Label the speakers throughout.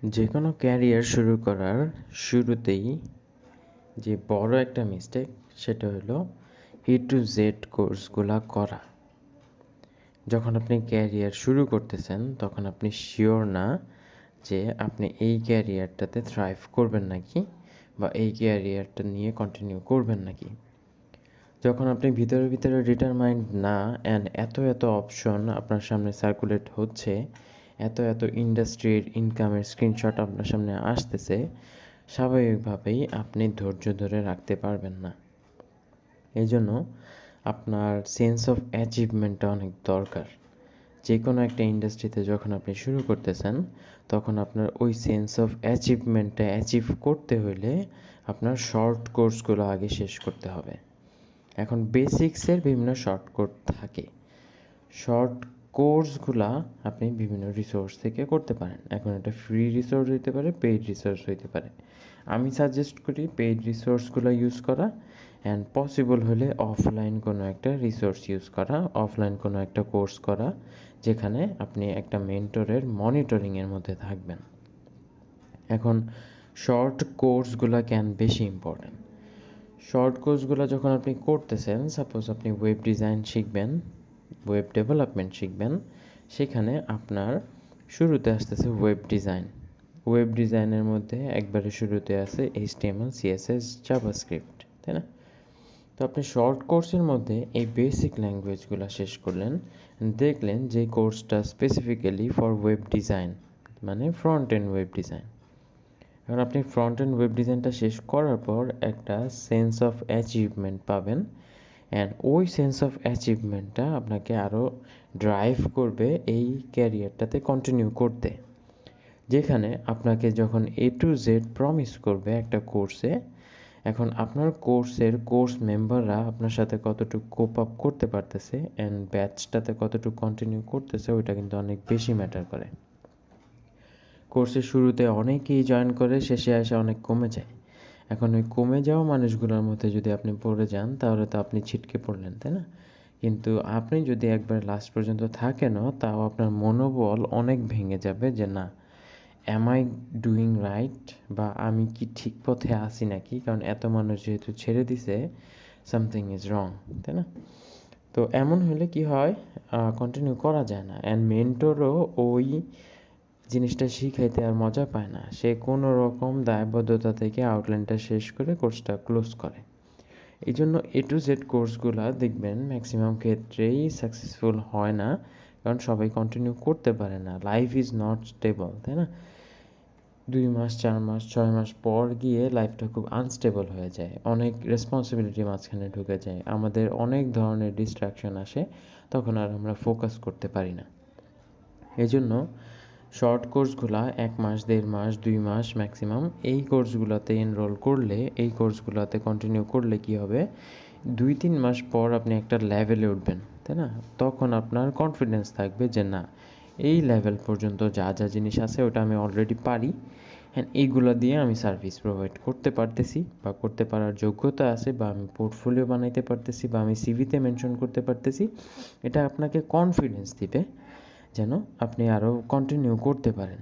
Speaker 1: যে কোনো ক্যারিয়ার শুরু করার শুরুতেই যে বড় একটা মিস্টেক সেটা হলো A to Z কোর্সগুলা করা। যখন আপনি ক্যারিয়ার শুরু করতেছেন তখন আপনি শিওর না যে আপনি এই ক্যারিয়ারটাতে থ্রাইভ করবেন নাকি বা এই ক্যারিয়ারটা নিয়ে কন্টিনিউ করবেন নাকি। যখন আপনি ভিতরে ভিতরে ডিটারমাইন্ড না অ্যান্ড এত অপশন আপনার সামনে সার্কুলেট হচ্ছে, এত ইন্ডাস্ট্রির ইনকামের স্ক্রিনশট আপনার সামনে আসতেছে, স্বাভাবিকভাবেই আপনি ধৈর্য ধরে রাখতে পারবেন না। এই জন্য আপনার সেন্স অফ অ্যাচিভমেন্টটা অনেক দরকার। যে কোনো একটা ইন্ডাস্ট্রিতে যখন আপনি শুরু করতেছেন তখন আপনার ওই সেন্স অফ অ্যাচিভমেন্টটা অ্যাচিভ করতে হলে আপনার শর্ট কোর্সগুলো আগে শেষ করতে হবে। এখন বেসিক্সের বিভিন্ন শর্ট কোর্স থাকে। শর্ট কোর্সগুলা আপনি বিভিন্ন রিসোর্স থেকে করতে পারেন। এখন এটা ফ্রি রিসোর্স হইতে পারে, পেইড রিসোর্স হইতে পারে। আমি সাজেস্ট করি পেইড রিসোর্সগুলো ইউজ করা অ্যান্ড পসিবল হলে অফলাইন কোনো একটা রিসোর্স ইউজ করা, অফলাইন কোনো একটা কোর্স করা যেখানে আপনি একটা মেন্টরের মনিটরিংয়ের মধ্যে থাকবেন। এখন শর্ট কোর্সগুলো কেন বেশি ইম্পর্ট্যান্ট? শর্ট কোর্সগুলো যখন আপনি করতেছেন, সাপোজ আপনি ওয়েব ডিজাইন শিখবেন, ওয়েব ডেভেলপমেন্ট শিখবেন, সেখানে আপনার শুরুতে আসতেছে ওয়েব ডিজাইন। ওয়েব ডিজাইনের মধ্যে একবারে শুরুতে আছে HTML, CSS, জাভাস্ক্রিপ্ট, তাই না? তো আপনি শর্ট কোর্সের মধ্যে এই বেসিক ল্যাঙ্গুয়েজগুলো শেষ করলেন, দেখলেন যে কোর্সটা স্পেসিফিক্যালি ফর ওয়েব ডিজাইন, মানে ফ্রন্ট এন্ড ওয়েব ডিজাইন। এখন আপনি ফ্রন্ট এন্ড ওয়েব ডিজাইনটা শেষ করার পর একটা সেন্স অফ অ্যাচিভমেন্ট পাবেন, অ্যান্ড ওই সেন্স অফ অ্যাচিভমেন্টটা আপনাকে আরও ড্রাইভ করবে এই ক্যারিয়ারটাতে কন্টিনিউ করতে। যেখানে আপনাকে যখন A to Z প্রমিস করবে একটা কোর্সে, এখন আপনার কোর্সের কোর্স মেম্বাররা আপনার সাথে কতটুকু কোপ আপ করতে পারতেছে অ্যান্ড ব্যাচটাতে কতটুকু কন্টিনিউ করতেছে, ওইটা কিন্তু অনেক বেশি ম্যাটার করে। কোর্সের শুরুতে অনেকেই জয়েন করে, শেষে এসে অনেক কমে যায়। এখন ওই কমে যাওয়া মানুষগুলোর মধ্যে যদি আপনি পড়ে যান তাহলে তো আপনি ছিটকে পড়লেন, তাই না? কিন্তু আপনি যদি একবার লাস্ট পর্যন্ত থাকেনও, তাও আপনার মনোবল অনেক ভেঙে যাবে যে না, অ্যাম আই ডুইং রাইট, বা আমি কি ঠিক পথে আছি নাকি, কারণ এত মানুষ যেহেতু ছেড়ে দিছে, সামথিং ইজ রং, তাই না? তো এমন হলে কি হয়, কন্টিনিউ করা যায় না, অ্যান্ড মেন্টরও ওই জিনিসটা শিখাইতে আর মজা পায় না। সে কোনো রকম দায়বদ্ধতা থেকে আউটলাইনটা শেষ করে কোর্সটা ক্লোজ করে। এই জন্য A to Z কোর্সগুলো দেখবেন ম্যাক্সিমাম ক্ষেত্রেই সাকসেসফুল হয় না, কারণ সবাই কন্টিনিউ করতে পারে না। লাইফ ইজ নট স্টেবল, তাই না? 2 মাস, 4 মাস, 6 মাস পর গিয়ে লাইফটা খুব আনস্টেবল হয়ে যায়, অনেক রেসপন্সিবিলিটি মাঝখানে ঢুকে যায়, আমাদের অনেক ধরনের ডিস্ট্রাকশন আসে, তখন আর আমরা ফোকাস করতে পারি না। এই জন্য শর্ট কোর্সগুলা 1 মাস, 1.5 মাস, 2 মাস ম্যাক্সিমাম, এই কোর্সগুলোতে এনরোল করলে, এই কোর্সগুলোতে কন্টিনিউ করলে কি হবে, 2-3 মাস পর আপনি একটা লেভেলে উঠবেন, তাই না? তখন আপনার কনফিডেন্স থাকবে যে না, এই লেভেল পর্যন্ত যা যা জিনিস আছে ওটা আমি অলরেডি পারি, হ্যাঁ এইগুলো দিয়ে আমি সার্ভিস প্রোভাইড করতে পারতেছি বা করতে পারার যোগ্যতা আছে, বা আমি পোর্টফোলিও বানাইতে পারতেছি, বা আমি সিভিতে মেনশন করতে পারতেছি। এটা আপনাকে কনফিডেন্স দিবে যেন আপনি আরও কন্টিনিউ করতে পারেন।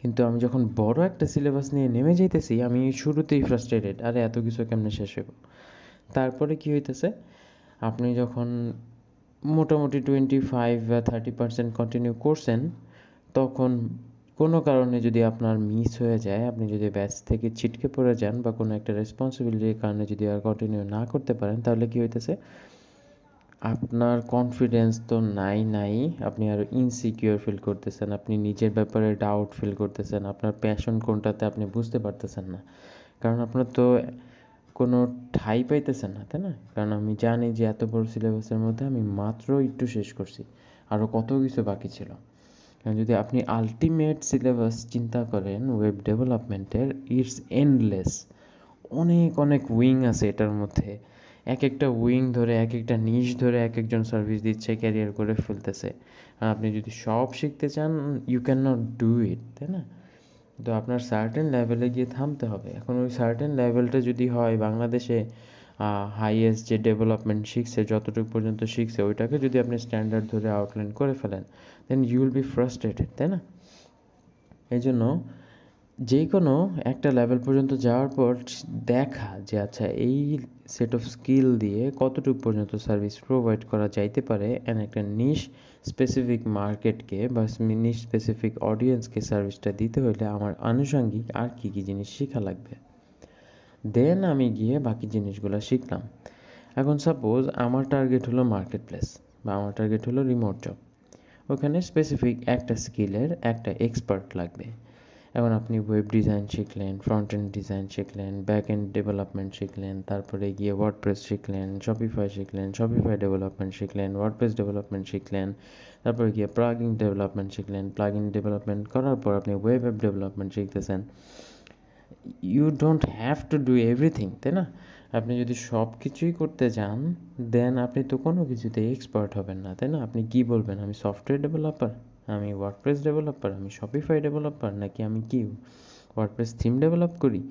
Speaker 1: কিন্তু আমি যখন বড় একটা সিলেবাস নিয়ে নেমে যাইতেছি, আমি শুরুতেই ফ্রাস্ট্রেটেড, আরে এত কিছু কেমনে শেষ হইব। তারপরে কি হইতেছে, আপনি যখন মোটামুটি 25 বা 30% কন্টিনিউ করছেন, তখন কোনো কারণে যদি আপনার মিস হয়ে যায়, আপনি যদি ব্যাচ থেকে ছিটকে পড়ে যান, বা কোনো একটা রেসপন্সিবিলিটির কারণে যদি আর কন্টিনিউ না করতে পারেন, তাহলে কি হইতেছে, আপনার কনফিডেন্স তো নাই, আপনি আরও ইনসিকিউর ফিল করতেছেন, আপনি নিজের ব্যাপারে ডাউট ফিল করতেছেন, আপনার প্যাশন কোনটাতে আপনি বুঝতে পারতেছেন না, কারণ আপনার তো কোনো ঠাঁই পাইতেছেন না, তাই না? কারণ আমি জানি যে এত বড় সিলেবাসের মধ্যে আমি মাত্র একটু শেষ করছি, আরও কত কিছু বাকি ছিল। কারণ যদি আপনি আলটিমেট সিলেবাস চিন্তা করেন ওয়েব ডেভেলপমেন্টের, ইটস এন্ডলেস, অনেক উইং আছে এটার মধ্যে, এক একটা উইং ধরে, এক একটা নিশ ধরে এক একজন সার্ভিস দিচ্ছে, ক্যারিয়ার করে ফেলতেছে। আর আপনি যদি সব শিখতে চান, you can not do it, তাই না? তো আপনার সার্টেন লেভেলে গিয়ে থামতে হবে। এখন ওই সার্টেন লেভেলটা যদি হয়, বাংলাদেশে হাইয়েস্ট যে ডেভেলপমেন্ট শিখছে, যতটুকু পর্যন্ত শিখছে, ওইটাকে যদি আপনি স্ট্যান্ডার্ড ধরে আউটলাইন করে ফেলেন, then you will be frustrated, তাই না? এই জন্য যে কোনো একটা লেভেল পর্যন্ত যাওয়ার পর দেখা যে আচ্ছা এই সেট অফ স্কিল দিয়ে কতটুকু পর্যন্ত সার্ভিস প্রোভাইড করা যাইতে পারে অ্যান্ড একটা নিশ স্পেসিফিক মার্কেটকে বা নিশ স্পেসিফিক অডিয়েন্সকে সার্ভিসটা দিতে হলে আমার আনুষঙ্গিক আর কী কী জিনিস শেখা লাগবে, দেন আমি গিয়ে বাকি জিনিসগুলো শিখলাম। এখন সাপোজ আমার টার্গেট হলো মার্কেট প্লেস বা আমার টার্গেট হলো রিমোট জব, ওখানে স্পেসিফিক একটা স্কিলের একটা এক্সপার্ট লাগবে। এখন আপনি ওয়েব ডিজাইন শিখলেন, ফ্রন্ট এন্ড ডিজাইন শিখলেন, ব্যাক এন্ড ডেভেলপমেন্ট শিখলেন, তারপরে গিয়ে ওয়ার্ডপ্রেস শিখলেন, শপিফাই ডেভেলপমেন্ট শিখলেন, ওয়ার্ডপ্রেস ডেভেলপমেন্ট শিখলেন, তারপরে গিয়ে প্লাগইন ডেভেলপমেন্ট শিখলেন, প্লাগইন ডেভেলপমেন্ট করার পর আপনি ওয়েব অ্যাপ ডেভেলপমেন্ট শিখতেছেন। You don't have to do everything, তাই না? আপনি যদি সব কিছুই করতে যান দেন আপনি তো কোনো কিছুতে এক্সপার্ট হবেন না, তাই না? আপনি কি বলবেন, আমি সফটওয়্যার ডেভেলপার, আমি ওয়ার্ডপ্রেস ডেভেলপার, আমি শপিফাই ডেভেলপার, নাকি আমি কি ওয়ার্ডপ্রেস থিম ডেভেলপ করি,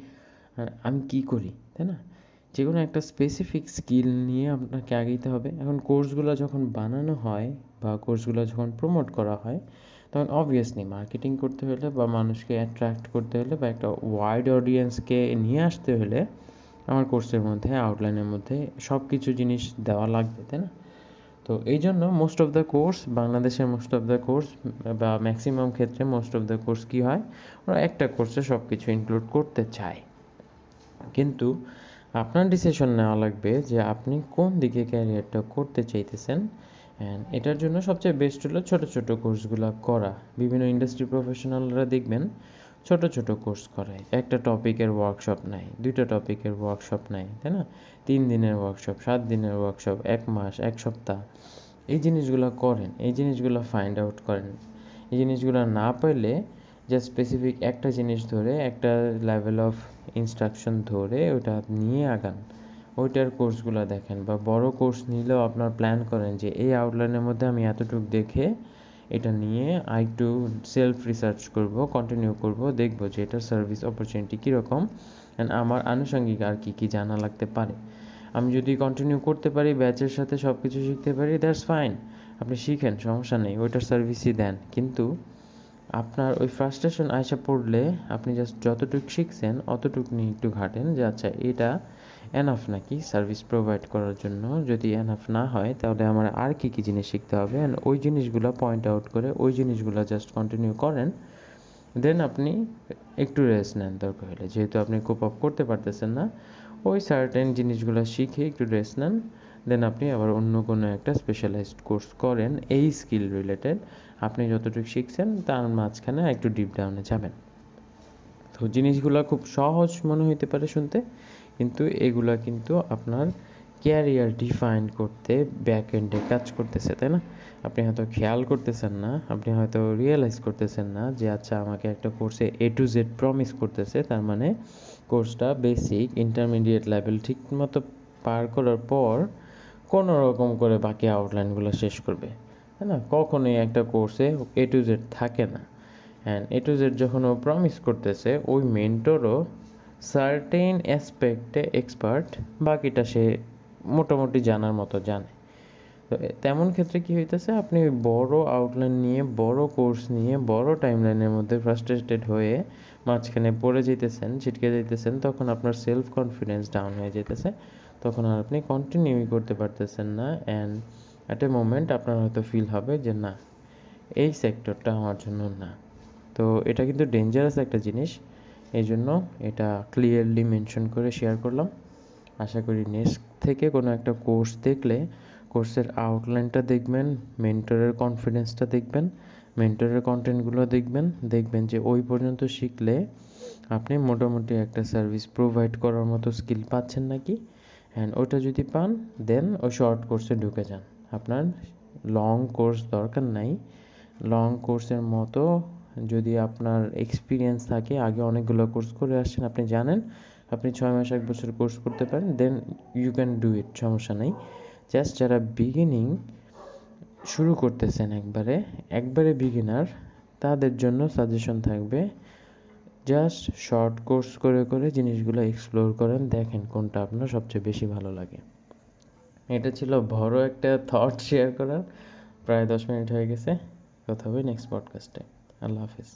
Speaker 1: আর আমি কি করি, তাই না? যে কোনো একটা স্পেসিফিক স্কিল নিয়ে আপনাকে আগাইতে হবে। এখন কোর্সগুলো যখন বানানো হয় বা কোর্সগুলো যখন প্রমোট করা হয় তখন অবভিয়াসলি মার্কেটিং করতে হলে বা মানুষকে অ্যাট্রাক্ট করতে হলে বা একটা ওয়াইড অডিয়েন্সকে নিয়ে আসতে হলে আমার কোর্সের মধ্যে আউটলাইনের মধ্যে সব কিছু জিনিস দেওয়া লাগবে, তাই না? তো এই জন্য মোস্ট অফ দ্য কোর্স, বাংলাদেশের মোস্ট অফ দ্য কোর্স বা ম্যাক্সিমাম ক্ষেত্রে মোস্ট অফ দ্য কোর্স কী হয়, ওরা একটা কোর্সে সব কিছু ইনক্লুড করতে চায়। কিন্তু আপনার ডিসিশন নেওয়া লাগবে যে আপনি কোন দিকে ক্যারিয়ারটা করতে চাইতেছেন। অ্যান্ড এটার জন্য সবচেয়ে বেস্ট হলো ছোটো ছোটো কোর্সগুলো করা। বিভিন্ন ইন্ডাস্ট্রি প্রফেশনালরা দেখবেন ছোট ছোট কোর্স করায়, একটা টপিকের ওয়ার্কশপ নেয়, 2টা টপিকের ওয়ার্কশপ নেয়, তাই না? 3 দিনের ওয়ার্কশপ, 7 দিনের ওয়ার্কশপ, 1 মাস, 1 সপ্তাহ। এই জিনিসগুলো করেন, এই জিনিসগুলো ফাইন্ড আউট করেন। এই জিনিসগুলো না পাইলে জাস্ট স্পেসিফিক একটা জিনিস ধরে একটা লেভেল অফ ইনস্ট্রাকশন ধরে ওটা নিয়ে আগান, ওইটার কোর্সগুলো দেখেন। বা বড় কোর্স নিলেও আপনার প্ল্যান করেন যে এই আউটলাইনের মধ্যে আমি এতটুকু দেখে এটা নিয়ে একটু সেলফ রিসার্চ করব, কন্টিনিউ করব, দেখব যে এটার সার্ভিস অপরচুনিটি কীরকম অ্যান্ড আমার আনুষঙ্গিক আর কী কী জানা লাগতে পারে। আমি যদি কন্টিনিউ করতে পারি, ব্যাচের সাথে সব কিছু শিখতে পারি, দ্যাটস ফাইন, আপনি শিখেন, সমস্যা নেই, ওইটার সার্ভিসই দেন। কিন্তু আপনার ওই ফ্রাস্ট্রেশন আইসা পড়লে আপনি জাস্ট যতটুকু শিখছেন অতটুকু নিয়ে একটু ঘাটেন যে আচ্ছা এটা এনাফ নাকি সার্ভিস প্রোভাইড করার জন্য। যদি এনাফ না হয় তাহলে আমার আর কী কী জিনিস শিখতে হবে, অ্যান্ড ওই জিনিসগুলো পয়েন্ট আউট করে ওই জিনিসগুলো জাস্ট কন্টিনিউ করেন। দেন আপনি একটু রেস্ট নেন দরকার হলে, যেহেতু আপনি কোপ আপ করতে পারতেছেন না, ওই সার্টেন জিনিসগুলো শিখে একটু রেস্ট নেন। দেন আপনি আবার অন্য কোনো একটা স্পেশালাইজড কোর্স করেন এই স্কিল রিলেটেড। আপনি যতটুকু শিখছেন তার মাঝখানে একটু ডিপ ডাউনে যাবেন। তো জিনিসগুলো খুব সহজ মনে হইতে পারে শুনতে, কিন্তু এগুলা কিন্তু আপনার ক্যারিয়ার ডিফাইন করতে ব্যাক এন্ডে কাজ করতেছে, তাই না? আপনি হয়তো খেয়াল করতেছেন না, আপনি হয়তো রিয়েলাইজ করতেছেন না যে আচ্ছা আমাকে একটা কোর্সে A to Z প্রমিস করতেছে, তার মানে কোর্সটা বেসিক ইন্টারমিডিয়েট লেভেল ঠিক মতো পার করার পর কোনো রকম করে বাকি আউটলাইনগুলো শেষ করবে, তাই না? কখনোই একটা কোর্সে A to Z থাকে না। অ্যান্ড A to Z যখন ও প্রমিস করতেছে, ওই মেন্টরও সার্টেন অ্যাসপেক্টে এক্সপার্ট, বাকিটা সে মোটামুটি জানার মতো জানে। তো তেমন ক্ষেত্রে কি হইতেছে, আপনি বড় আউটলাইন নিয়ে, বড় কোর্স নিয়ে, বড় টাইমলাইনের মধ্যে ফ্রাস্ট্রেটেড হয়ে মাঝখানে পড়ে যেতেছেন, ছিটকে যেতেছেন, তখন আপনার সেলফ কনফিডেন্স ডাউন হয়ে যেতেছে, তখন আর আপনি কন্টিনিউই করতে পারতেছেন না। অ্যান্ড অ্যাট এ মোমেন্ট আপনার হয়তো ফিল হবে যে না, এই সেক্টরটা আমার জন্য না। তো এটা কিন্তু ডেঞ্জারাস একটা জিনিস, এই জন্য এটা ক্লিয়ারলি মেনশন করে শেয়ার করলাম। আশা করি নেক্সট থেকে কোনো একটা কোর্স দেখলে কোর্সের আউটলাইনটা দেখবেন, মেন্টরের কনফিডেন্সটা দেখবেন, মেন্টরের কন্টেন্টগুলো দেখবেন, দেখবেন যে ওই পর্যন্ত শিখলে আপনি মোটামুটি একটা সার্ভিস প্রোভাইড করার মতো স্কিল পাচ্ছেন নাকি। অ্যান্ড ওটা যদি পান দেন ওই শর্ট কোর্সে ঢুকে যান। আপনার লং কোর্স দরকার নাই। লং কোর্সের মতো যদি আপনার এক্সপিরিয়েন্স থাকে, আগে অনেকগুলো কোর্স করে আসছেন, আপনি জানেন আপনি 6 মাস 1 বছর কোর্স করতে পারেন, then you can do it, সমস্যা নেই। জাস্ট যারা বিগিনিং শুরু করতেছেন, একবারে বিগিনার, তাদের জন্য সাজেশন থাকবে জাস্ট শর্ট কোর্স করে করে জিনিসগুলো এক্সপ্লোর করেন, দেখেন কোনটা আপনার সবচেয়ে বেশি ভালো লাগে। এটা ছিল বড় একটা থট শেয়ার করার। প্রায় 10 মিনিট হয়ে গেছে। কথা হবে নেক্সট পডকাস্টে। আল্লাহ হাফিজ।